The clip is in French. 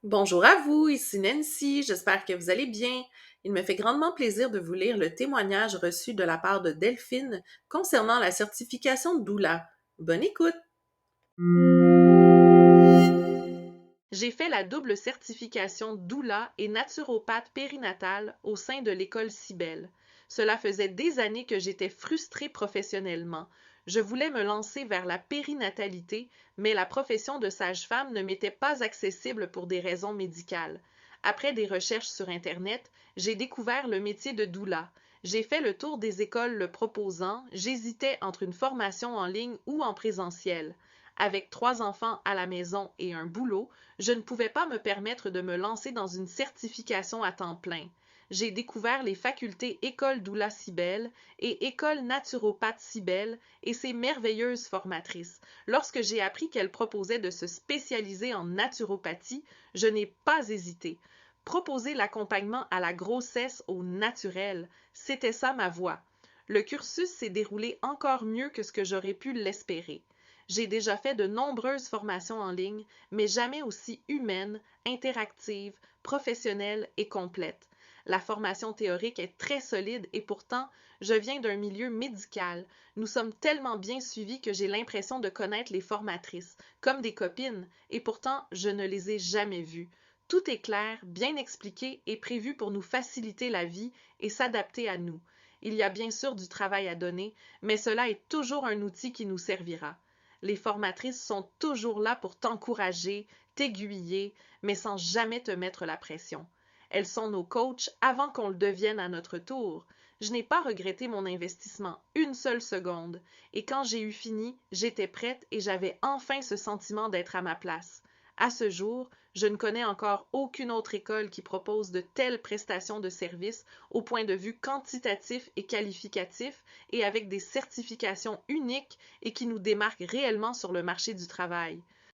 Bonjour à vous, ici Nancy, j'espère que vous allez bien. Il me fait grandement plaisir de vous lire le témoignage reçu de la part de Delphine concernant la certification de doula. Bonne écoute! J'ai fait la double certification doula et naturopathe périnatale au sein de l'école Cybelle. Cela faisait des années que j'étais frustrée professionnellement. Je voulais me lancer vers la périnatalité, mais la profession de sage-femme ne m'était pas accessible pour des raisons médicales. Après des recherches sur Internet, j'ai découvert le métier de doula. J'ai fait le tour des écoles le proposant, j'hésitais entre une formation en ligne ou en présentiel. Avec 3 enfants à la maison et un boulot, je ne pouvais pas me permettre de me lancer dans une certification à temps plein. J'ai découvert les facultés École Doula Cybelle et École Naturopathe Cybelle et ces merveilleuses formatrices. Lorsque j'ai appris qu'elles proposaient de se spécialiser en naturopathie, je n'ai pas hésité. Proposer l'accompagnement à la grossesse au naturel, c'était ça ma voie. Le cursus s'est déroulé encore mieux que ce que j'aurais pu l'espérer. J'ai déjà fait de nombreuses formations en ligne, mais jamais aussi humaine, interactive, professionnelle et complète. La formation théorique est très solide et pourtant, je viens d'un milieu médical. Nous sommes tellement bien suivis que j'ai l'impression de connaître les formatrices, comme des copines, et pourtant, je ne les ai jamais vues. Tout est clair, bien expliqué et prévu pour nous faciliter la vie et s'adapter à nous. Il y a bien sûr du travail à donner, mais cela est toujours un outil qui nous servira. Les formatrices sont toujours là pour t'encourager, t'aiguiller, mais sans jamais te mettre la pression. Elles sont nos coachs avant qu'on le devienne à notre tour. Je n'ai pas regretté mon investissement une seule seconde, et quand j'ai eu fini, j'étais prête et j'avais enfin ce sentiment d'être à ma place. À ce jour, je ne connais encore aucune autre école qui propose de telles prestations de services au point de vue quantitatif et qualificatif et avec des certifications uniques et qui nous démarquent réellement sur le marché du travail.